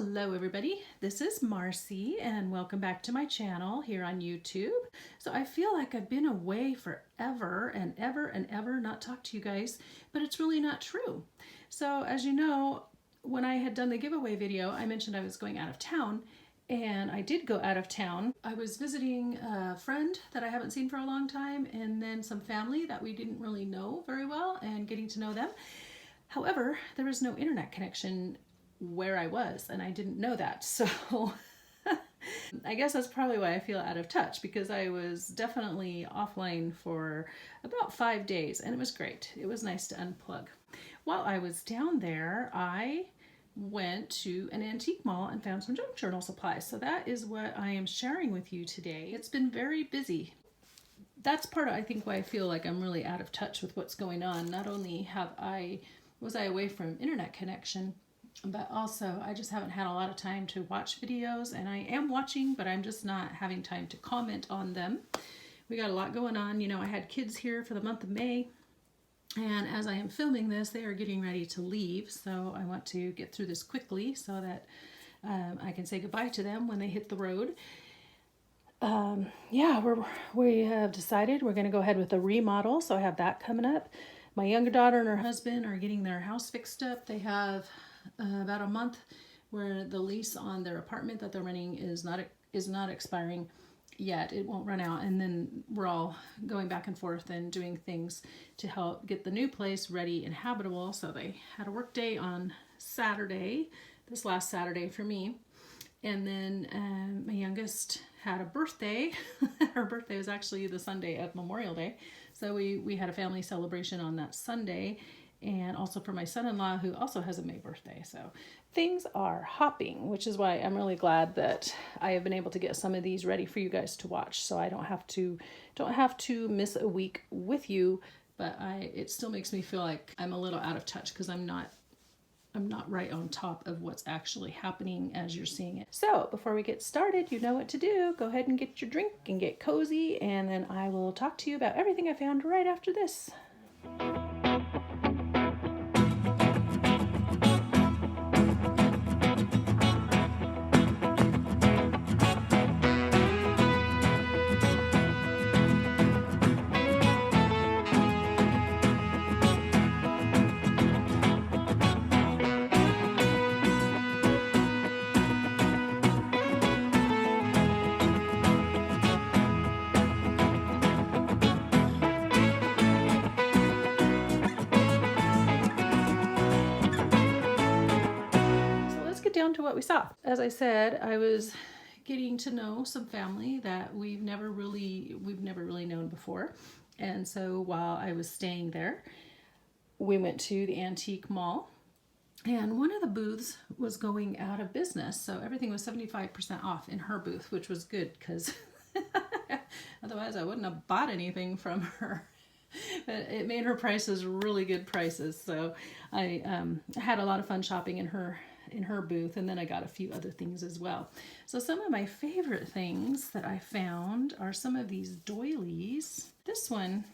Hello everybody, this is Marcy and welcome back to my channel here on YouTube. So I feel like I've been away forever and ever not talked to you guys, but it's really not true. So as you know, when I had done the giveaway video, I mentioned I was going out of town, and I did go out of town. I was visiting a friend that I haven't seen for a long time, and then some family that we didn't really know very well and getting to know them. However, there was no internet connection where I was, and I didn't know that. So I guess that's probably why I feel out of touch, because I was definitely offline for about 5 days, and it was great. It was nice to unplug. While I was down there, I went to an antique mall and found some junk journal supplies. So that is what I am sharing with you today. It's been very busy. That's part of, I think, why I feel like I'm really out of touch with what's going on. Not only was I away from internet connection, but also I just haven't had a lot of time to watch videos, and I am watching, but I'm just not having time to comment on them. We got a lot going on. You know, I had kids here for the month of May, and as I am filming this, they are getting ready to leave, so I want to get through this quickly so that I can say goodbye to them when they hit the road. Yeah, we have decided we're going to go ahead with a remodel, so I have that coming up. My younger daughter and her husband are getting their house fixed up. They have about a month where the lease on their apartment that they're renting is not expiring yet. It won't run out, and then we're all going back and forth and doing things to help get the new place ready and habitable. So they had a work day on Saturday, this last Saturday for me, and then my youngest had a birthday. Her birthday was actually the Sunday of Memorial Day, so we had a family celebration on that Sunday. And also for my son-in-law, who also has a May birthday. So things are hopping, which is why I'm really glad that I have been able to get some of these ready for you guys to watch, so I don't have to miss a week with you. But it still makes me feel like I'm a little out of touch, because I'm not right on top of what's actually happening as you're seeing it. So before we get started, you know what to do. Go ahead and get your drink and get cozy, and then I will talk to you about everything I found right after this. Down to what we saw. As I said, I was getting to know some family that we've never really known before. And so while I was staying there, we went to the antique mall, and one of the booths was going out of business. So everything was 75% off in her booth, which was good, because otherwise I wouldn't have bought anything from her. But it made her prices really good prices. So I had a lot of fun shopping in her booth, and then I got a few other things as well. So some of my favorite things that I found are some of these doilies. This one,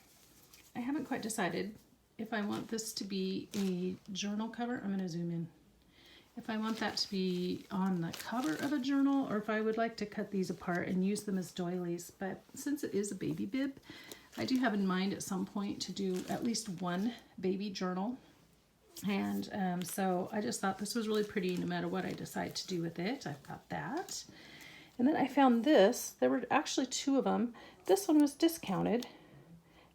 I haven't quite decided if I want this to be a journal cover. I'm going to zoom in. If I want that to be on the cover of a journal, or if I would like to cut these apart and use them as doilies. But since it is a baby bib, I do have in mind at some point to do at least one baby journal. And so I just thought this was really pretty no matter what I decide to do with it. I've got that. And then I found this. There were actually two of them. This one was discounted,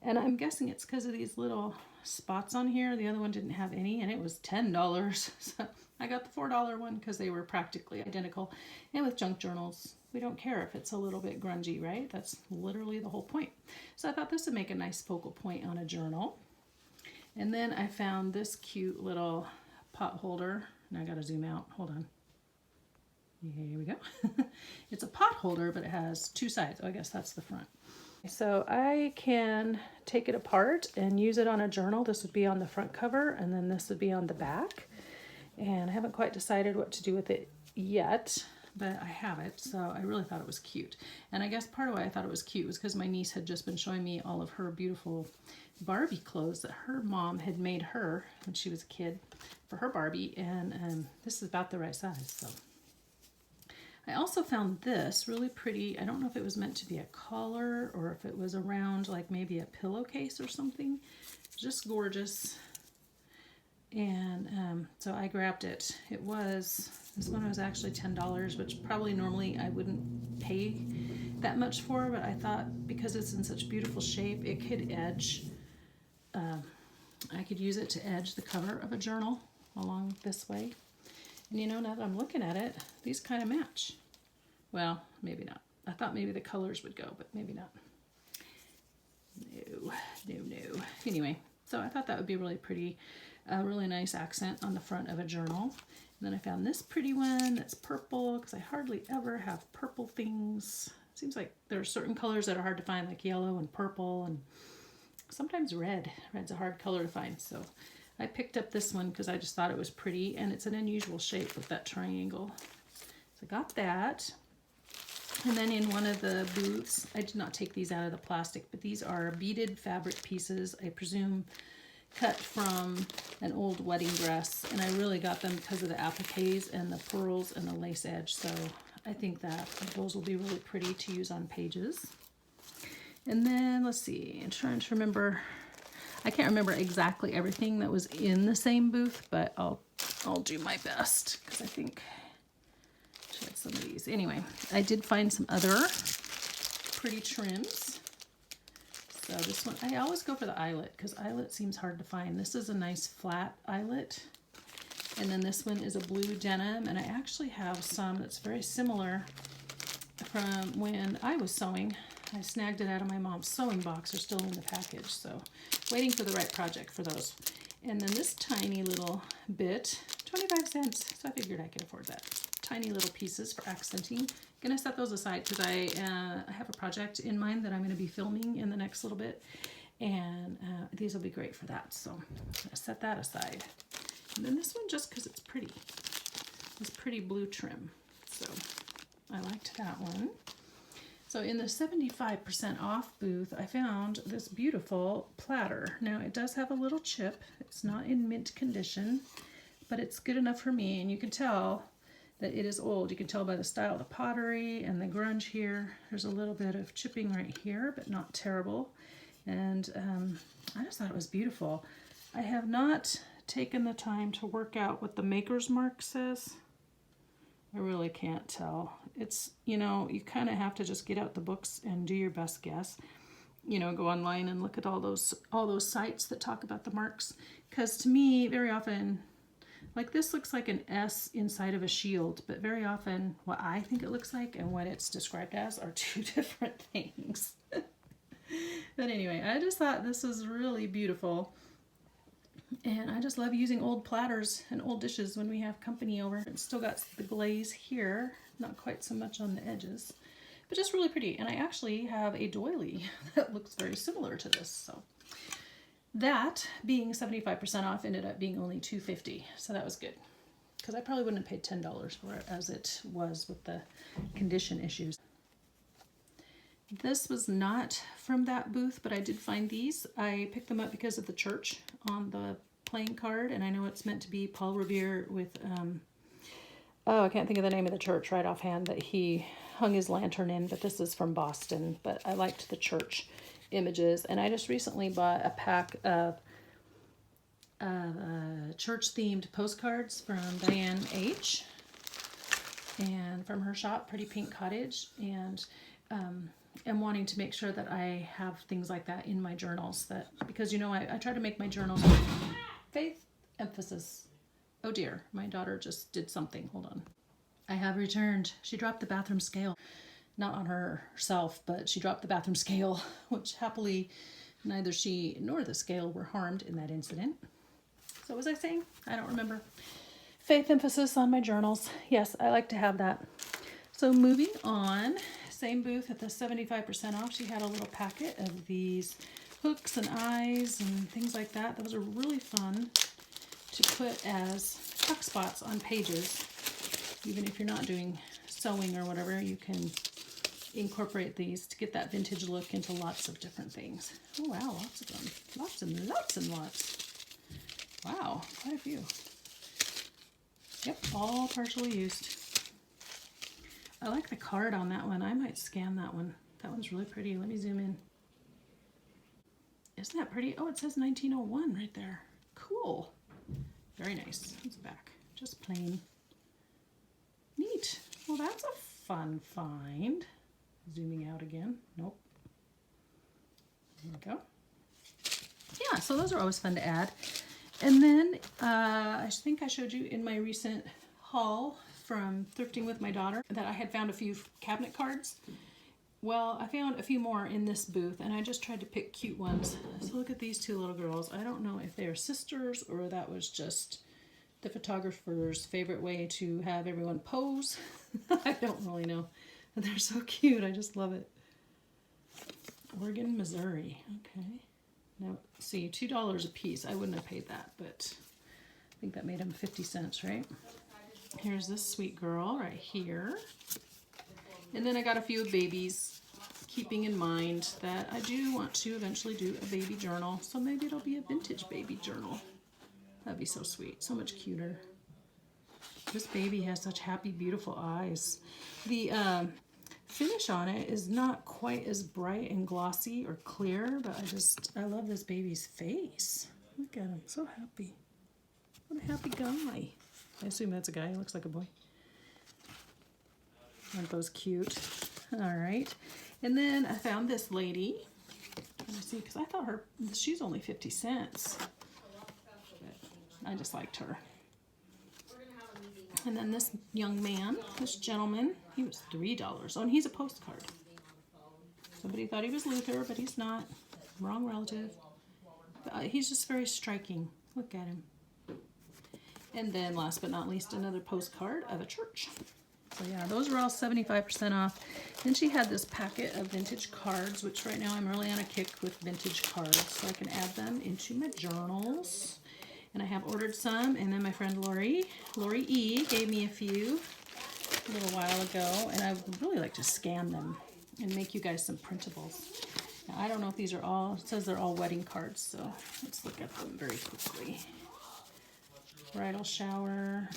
and I'm guessing it's because of these little spots on here. The other one didn't have any, and it was $10. So I got the $4 one because they were practically identical. And with junk journals, we don't care if it's a little bit grungy, right? That's literally the whole point. So I thought this would make a nice focal point on a journal. And then I found this cute little pot holder, and I gotta zoom out, hold on. Here we go. It's a pot holder, but it has two sides. Oh, I guess that's the front. So I can take it apart and use it on a journal. This would be on the front cover, and then this would be on the back. And I haven't quite decided what to do with it yet, but I have it, so I really thought it was cute. And I guess part of why I thought it was cute was because my niece had just been showing me all of her beautiful Barbie clothes that her mom had made her when she was a kid for her Barbie, and this is about the right size, so I also found this really pretty. I don't know if it was meant to be a collar or if it was around like maybe a pillowcase or something. Just gorgeous. And so I grabbed it. This one was actually $10, which probably normally I wouldn't pay that much for, but I thought because it's in such beautiful shape, it could edge, I could use it to edge the cover of a journal along this way. And you know, now that I'm looking at it, these kind of match. Well, maybe not. I thought maybe the colors would go, but maybe not. No. Anyway, so I thought that would be really pretty, a really nice accent on the front of a journal. And then I found this pretty one that's purple, because I hardly ever have purple things. It seems like there are certain colors that are hard to find, like yellow and purple, and sometimes red. Red's a hard color to find, so I picked up this one because I just thought it was pretty, and it's an unusual shape with that triangle. So I got that. And then in one of the booths, I did not take these out of the plastic, but these are beaded fabric pieces, I presume cut from an old wedding dress. And I really got them because of the appliques and the pearls and the lace edge. So I think that those will be really pretty to use on pages. And then let's see, I'm trying to remember. I can't remember exactly everything that was in the same booth, but I'll do my best because I think she had some of these. Anyway, I did find some other pretty trims. So this one, I always go for the eyelet because eyelet seems hard to find. This is a nice flat eyelet. And then this one is a blue denim, and I actually have some that's very similar from when I was sewing. I snagged it out of my mom's sewing box. They're still in the package, so waiting for the right project for those. And then this tiny little bit, 25 cents. So I figured I could afford that. Tiny little pieces for accenting. I'm gonna set those aside because I have a project in mind that I'm gonna be filming in the next little bit, and these will be great for that. So I'm gonna set that aside. And then this one, just because it's pretty, this pretty blue trim. So I liked that one. So in the 75% off booth, I found this beautiful platter. Now it does have a little chip. It's not in mint condition, but it's good enough for me. And you can tell that it is old. You can tell by the style of the pottery and the grunge here. There's a little bit of chipping right here, but not terrible. And I just thought it was beautiful. I have not taken the time to work out what the maker's mark says. I really can't tell. It's, you know, you kind of have to just get out the books and do your best guess. You know, go online and look at all those sites that talk about the marks. Because to me, very often, like this looks like an S inside of a shield, but very often what I think it looks like and what it's described as are two different things. But anyway, I just thought this was really beautiful. And I just love using old platters and old dishes when we have company over. It's still got the glaze here, not quite so much on the edges, but just really pretty. And I actually have a doily that looks very similar to this. So that, being 75% off, ended up being only $2.50. So that was good, because I probably wouldn't have paid $10 for it as it was with the condition issues. This was not from that booth, but I did find these. I picked them up because of the church on the playing card, and I know it's meant to be Paul Revere with, oh, I can't think of the name of the church right offhand that he hung his lantern in, but this is from Boston. But I liked the church images, and I just recently bought a pack of church-themed postcards from Diane H. and from her shop, Pretty Pink Cottage, and am wanting to make sure that I have things like that in my journals, that because you know I try to make my journals faith emphasis. Oh dear, my daughter just did something. Hold on. I have returned. She dropped the bathroom scale. Not on herself, but she dropped the bathroom scale, which happily neither she nor the scale were harmed in that incident. So what was I saying? I don't remember. Faith emphasis on my journals. Yes, I like to have that. So moving on, same booth at the 75% off, she had a little packet of these hooks and eyes and things like that. Those are really fun to put as tuck spots on pages. Even if you're not doing sewing or whatever, you can incorporate these to get that vintage look into lots of different things. Oh wow, lots of them. Lots and lots and lots. Wow, quite a few. Yep, all partially used. I like the card on that one. I might scan that one. That one's really pretty. Let me zoom in. Isn't that pretty? Oh, it says 1901 right there. Cool. Very nice. It's back. Just plain. Neat. Well, that's a fun find. Zooming out again. Nope. There we go. Yeah, so those are always fun to add. And then I think I showed you in my recent haul from thrifting with my daughter that I had found a few cabinet cards. Well, I found a few more in this booth, and I just tried to pick cute ones. So look at these two little girls. I don't know if they are sisters or that was just the photographer's favorite way to have everyone pose. I don't really know. But they're so cute. I just love it. Oregon, Missouri. Okay. Now, see, $2 a piece. I wouldn't have paid that, but I think that made them 50 cents, right? Here's this sweet girl right here. And then I got a few babies, keeping in mind that I do want to eventually do a baby journal. So maybe it'll be a vintage baby journal. That'd be so sweet. So much cuter. This baby has such happy, beautiful eyes. The finish on it is not quite as bright and glossy or clear, but I love this baby's face. Look at him, so happy. What a happy guy. I assume that's a guy. He looks like a boy. Aren't those cute? All right. And then I found this lady. Let me see, because I thought she's only 50 cents. But I just liked her. And then this young man, this gentleman, he was $3. Oh, and he's a postcard. Somebody thought he was Luther, but he's not. Wrong relative. He's just very striking. Look at him. And then last but not least, another postcard of a church. So yeah, those are all 75% off. Then she had this packet of vintage cards, which right now I'm really on a kick with vintage cards. So I can add them into my journals. And I have ordered some, and then my friend Lori E. gave me a few a little while ago, and I would really like to scan them and make you guys some printables. Now, I don't know if these are all, it says they're all wedding cards, so let's look at them very quickly. Bridal shower.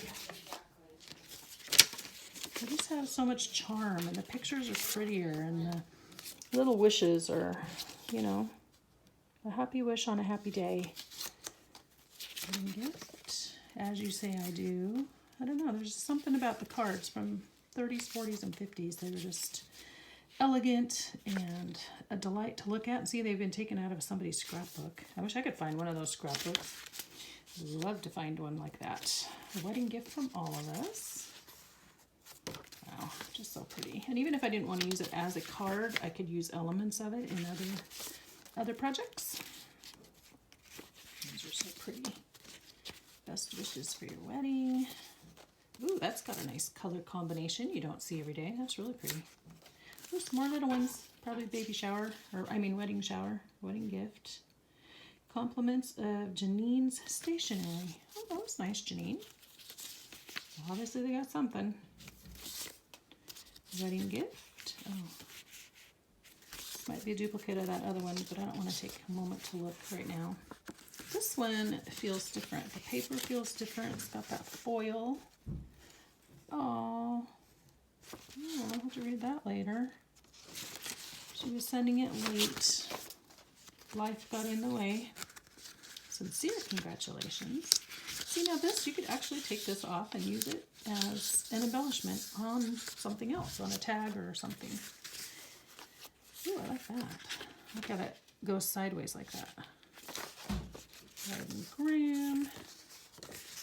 They just have so much charm, and the pictures are prettier, and the little wishes are, you know, a happy wish on a happy day. Gift, as you say I do. I don't know, there's just something about the cards from 30s, 40s, and 50s. They were just elegant and a delight to look at. And see, they've been taken out of somebody's scrapbook. I wish I could find one of those scrapbooks. I'd love to find one like that. A wedding gift from all of us. Wow, just so pretty. And even if I didn't want to use it as a card, I could use elements of it in other projects. These are so pretty. Best wishes for your wedding. Ooh, that's got a nice color combination you don't see every day. That's really pretty. Ooh, some more little ones. Probably baby shower, or I mean wedding shower, wedding gift. Compliments of Janine's stationery. Oh, that was nice, Janine. Obviously they got something. Wedding gift. Oh. Might be a duplicate of that other one, but I don't want to take a moment to look right now. This one feels different. The paper feels different. It's got that foil. Oh, I'll have to read that later. She was sending it late. Life got in the way. Sincere congratulations. See, now this, you could actually take this off and use it as an embellishment on something else, on a tag or something. Ooh, I like that. Look how that goes sideways like that. Red and green.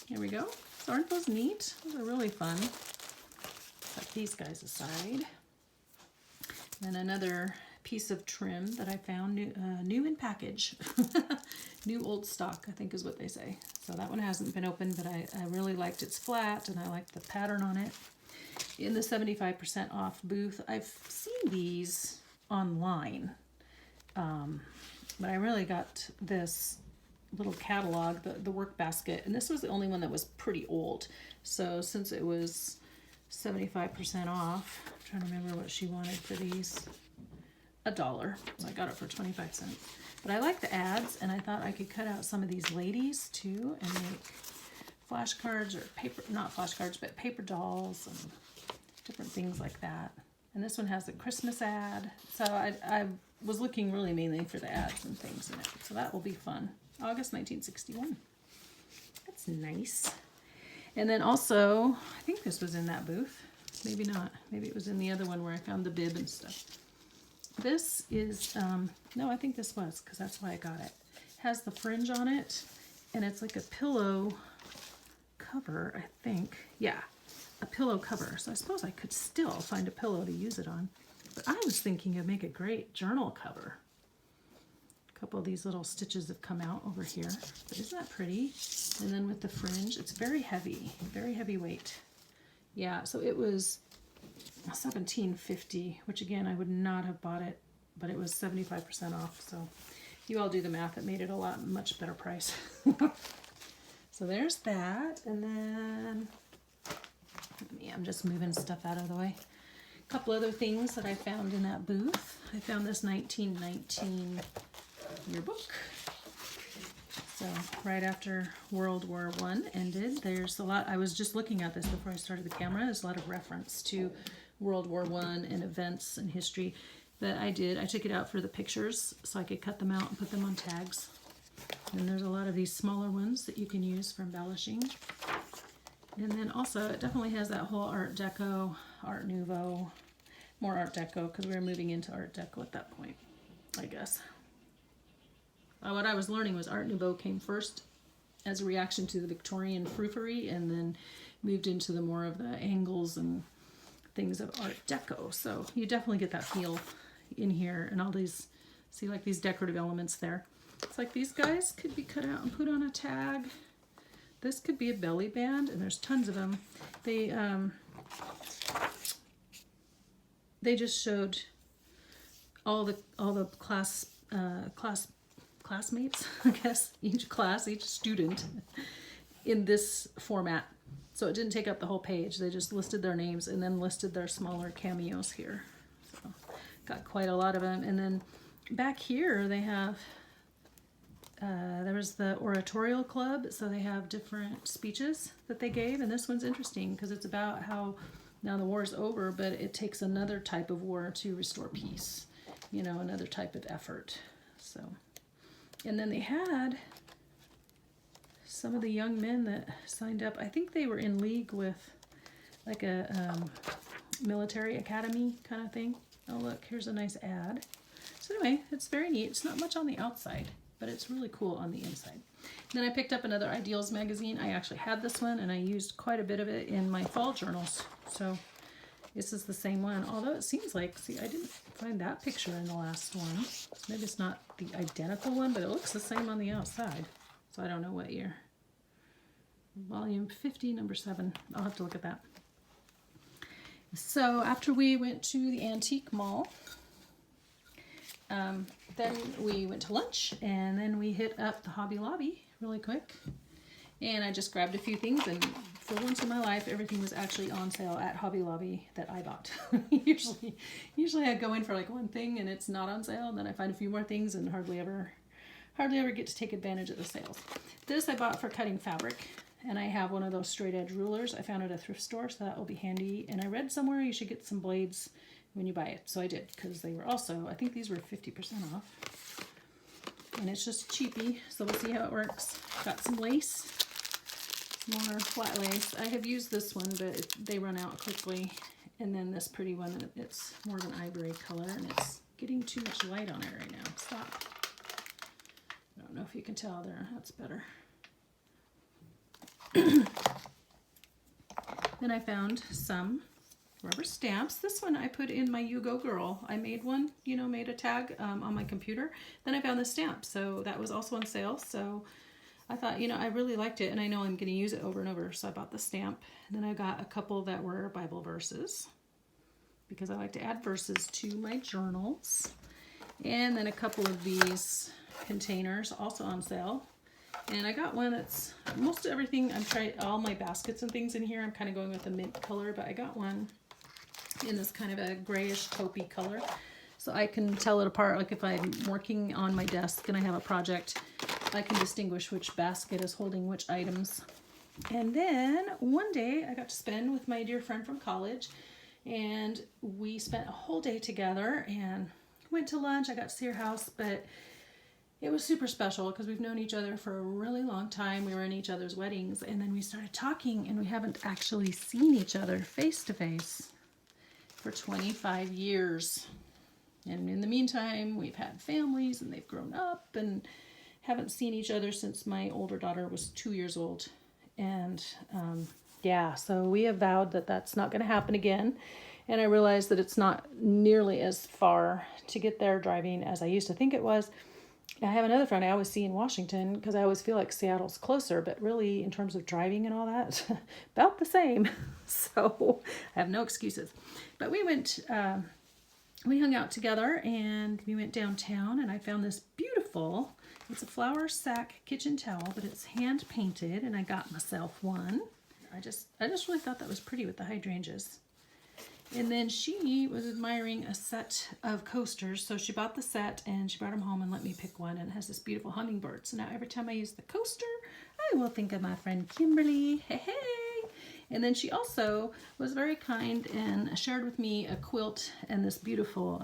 Here we go. So aren't those neat? Those are really fun. Put these guys aside. And another piece of trim that I found, new in package. New old stock, I think is what they say. So that one hasn't been opened, but I really liked its flat, and I liked the pattern on it. In the 75% off booth, I've seen these online, but I really got this little catalog, the work basket, and this was the only one that was pretty old. So since it was 75% off, I'm trying to remember what she wanted for these. $1. So I got it for 25 cents. But I like the ads, and I thought I could cut out some of these ladies too and make flashcards or paper, not flashcards, but paper dolls and different things like that. And this one has a Christmas ad. So I was looking really mainly for the ads and things in it. So that will be fun. August 1961. That's nice. And then also, I think this was in that booth. Maybe not. Maybe it was in the other one where I found the bib and stuff. This is, no, I think this was, because that's why I got it. It has the fringe on it, and it's like a pillow cover, I think. Yeah, a pillow cover. So I suppose I could still find a pillow to use it on. But I was thinking it'd make a great journal cover. A couple of these little stitches have come out over here. But isn't that pretty? And then with the fringe, it's very heavy weight. Yeah, so it was $17.50, which again, I would not have bought it, but it was 75% off. So you all do the math. It made it a much better price. So there's that. And then, yeah, I'm just moving stuff out of the way. A couple other things that I found in that booth. I found this 1919 yearbook. So right after World War I ended, there's a lot, I was just looking at this before I started the camera, there's a lot of reference to World War I and events and history that I did. I took it out for the pictures so I could cut them out and put them on tags. And there's a lot of these smaller ones that you can use for embellishing. And then also it definitely has that whole Art Deco, Art Nouveau, more Art Deco because we were moving into Art Deco at that point, I guess. What I was learning was Art Nouveau came first as a reaction to the Victorian frou-frou and then moved into the more of the angles and things of Art Deco. So you definitely get that feel in here and all these, see like these decorative elements there. It's like these guys could be cut out and put on a tag. This could be a belly band and there's tons of them. They just showed all the classmates, I guess, each class, each student in this format. So it didn't take up the whole page. They just listed their names and then listed their smaller cameos here. So got quite a lot of them. And then back here they have, there was the oratorial club. So they have different speeches that they gave. And this one's interesting because it's about how now the war's over, but it takes another type of war to restore peace. You know, another type of effort. So. And then they had some of the young men that signed up. I think they were in league with like a military academy kind of thing. Oh, look, here's a nice ad. So anyway, it's very neat. It's not much on the outside, but it's really cool on the inside. And then I picked up another Ideals magazine. I actually had this one, and I used quite a bit of it in my fall journals. So this is the same one, although it seems like, see, I didn't find that picture in the last one. Maybe it's not the identical one, but it looks the same on the outside. So I don't know what year. Volume 50, number 7. I'll have to look at that. So after we went to the antique mall, then we went to lunch, and then we hit up the Hobby Lobby really quick. And I just grabbed a few things, and for once in my life, everything was actually on sale at Hobby Lobby that I bought. Usually I go in for like one thing and it's not on sale, and then I find a few more things and hardly ever get to take advantage of the sales. This I bought for cutting fabric, and I have one of those straight edge rulers. I found it at a thrift store, so that will be handy. And I read somewhere you should get some blades when you buy it, so I did, because they were also, I think these were 50% off. And it's just cheapy, so we'll see how it works. Got some lace. More flat lace. I have used this one, but they run out quickly. And then this pretty one, it's more of an ivory color, and it's getting too much light on it right now. Stop. I don't know if you can tell there. That's better. Then I found some rubber stamps. This one I put in my You Go Girl. I made one, you know, made a tag on my computer. Then I found the stamp, so that was also on sale. So I thought, you know, I really liked it, and I know I'm going to use it over and over, so I bought the stamp. And then I got a couple that were Bible verses, because I like to add verses to my journals. And then a couple of these containers, also on sale. And I got one that's, most of everything, I'm trying, all my baskets and things in here, I'm kind of going with the mint color, but I got one in this kind of a grayish taupey color. So I can tell it apart, like if I'm working on my desk and I have a project, I can distinguish which basket is holding which items. And then one day I got to spend with my dear friend from college, And we spent a whole day together and went to lunch. I got to see her house, but it was super special because we've known each other for a really long time. We were in each other's weddings, and then we started talking, and we haven't actually seen each other face to face for 25 years. And in the meantime, we've had families, and they've grown up, and haven't seen each other since my older daughter was 2 years old. And yeah, so we have vowed that that's not going to happen again. And I realized that it's not nearly as far to get there driving as I used to think it was. I have another friend I always see in Washington because I always feel like Seattle's closer, but really in terms of driving and all that, about the same. So I have no excuses. But we went, we hung out together and we went downtown, and I found this beautiful, it's a flour sack kitchen towel, but it's hand painted, and I got myself one. I just really thought that was pretty with the hydrangeas. And then she was admiring a set of coasters, so she bought the set and she brought them home and let me pick one, and it has this beautiful hummingbird. So now every time I use the coaster, I will think of my friend Kimberly. Hey, hey! And then she also was very kind and shared with me a quilt and this beautiful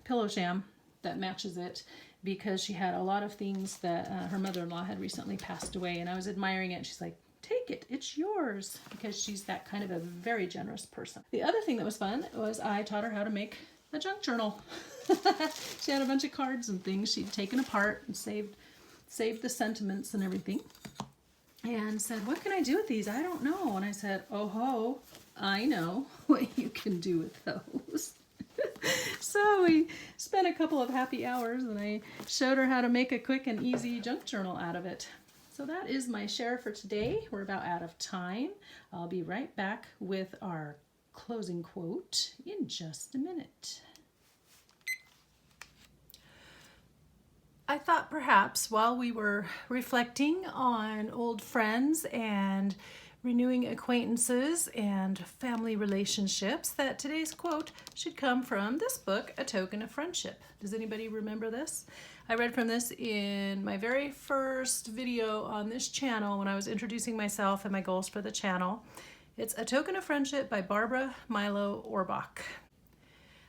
pillow sham that matches it, because she had a lot of things that her mother-in-law had recently passed away, and I was admiring it, and she's like, take it, it's yours, because she's that kind of a very generous person. The other thing that was fun was I taught her how to make a junk journal. She had a bunch of cards and things she'd taken apart and saved the sentiments and everything, and said, what can I do with these? I don't know. And I said, oh ho, I know what you can do with those. So we spent a couple of happy hours, and I showed her how to make a quick and easy junk journal out of it. So that is my share for today. We're about out of time. I'll be right back with our closing quote in just a minute. I thought perhaps while we were reflecting on old friends and renewing acquaintances and family relationships, that today's quote should come from this book, A Token of Friendship. Does anybody remember this? I read from this in my very first video on this channel when I was introducing myself and my goals for the channel. It's A Token of Friendship by Barbara Milo Orbach.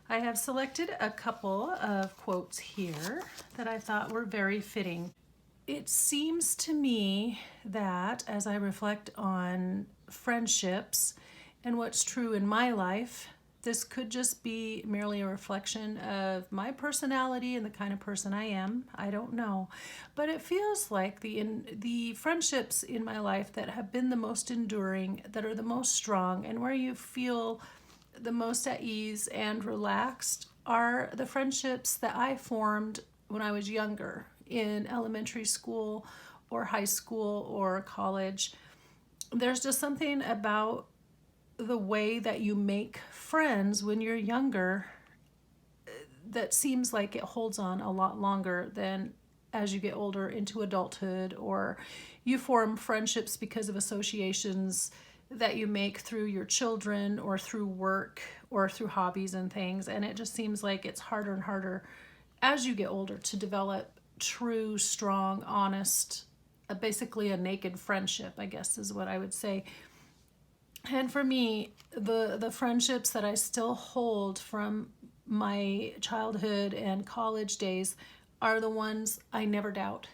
I have selected a couple of quotes here that I thought were very fitting. It seems to me that as I reflect on friendships and what's true in my life, this could just be merely a reflection of my personality and the kind of person I am. I don't know. But it feels like the friendships in my life that have been the most enduring, that are the most strong, and where you feel the most at ease and relaxed are the friendships that I formed when I was younger, in elementary school or high school or college. There's just something about the way that you make friends when you're younger that seems like it holds on a lot longer than as you get older into adulthood, or you form friendships because of associations that you make through your children or through work or through hobbies and things. And it just seems like it's harder and harder as you get older to develop true, strong, honest, basically a naked friendship, I guess is what I would say. And for me, the friendships that I still hold from my childhood and college days are the ones I never doubt.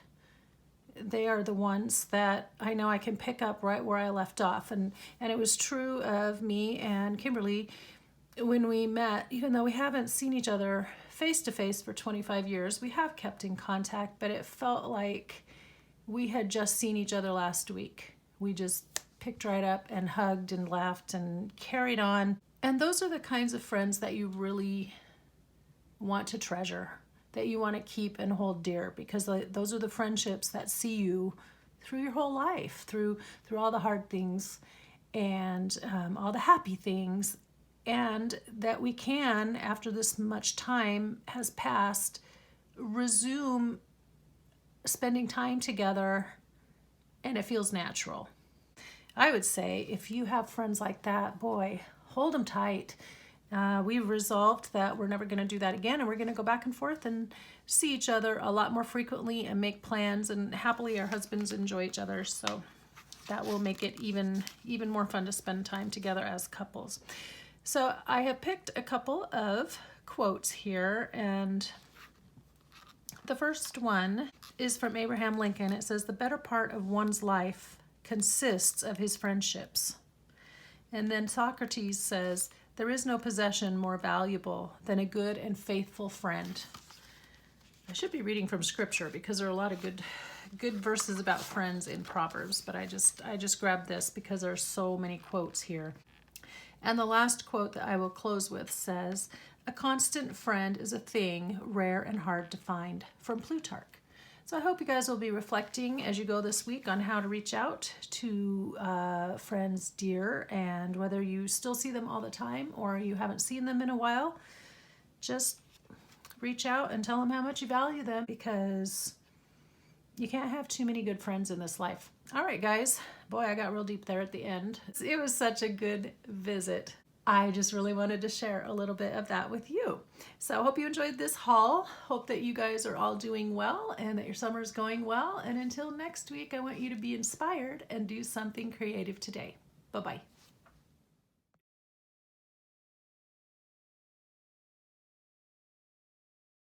They are the ones that I know I can pick up right where I left off. And it was true of me and Kimberly when we met. Even though we haven't seen each other face to face for 25 years, we have kept in contact, but it felt like we had just seen each other last week. We just picked right up and hugged and laughed and carried on. And those are the kinds of friends that you really want to treasure, that you want to keep and hold dear, because those are the friendships that see you through your whole life, through all the hard things and all the happy things, and that we can, after this much time has passed, resume spending time together, and it feels natural. I would say if you have friends like that, boy, hold them tight. We've resolved that we're never going to do that again, and we're going to go back and forth and see each other a lot more frequently and make plans, and happily our husbands enjoy each other. So that will make it even more fun to spend time together as couples. So I have picked a couple of quotes here, and the first one is from Abraham Lincoln. It says, "The better part of one's life consists of his friendships." And then Socrates says, "There is no possession more valuable than a good and faithful friend." I should be reading from scripture because there are a lot of good verses about friends in Proverbs, but I just grabbed this because there are so many quotes here. And the last quote that I will close with says, "A constant friend is a thing rare and hard to find," from Plutarch. So I hope you guys will be reflecting as you go this week on how to reach out to friends dear, and whether you still see them all the time or you haven't seen them in a while, just reach out and tell them how much you value them, because you can't have too many good friends in this life. All right, guys. Boy, I got real deep there at the end. It was such a good visit. I just really wanted to share a little bit of that with you. So I hope you enjoyed this haul. Hope that you guys are all doing well and that your summer is going well. And until next week, I want you to be inspired and do something creative today. Bye-bye.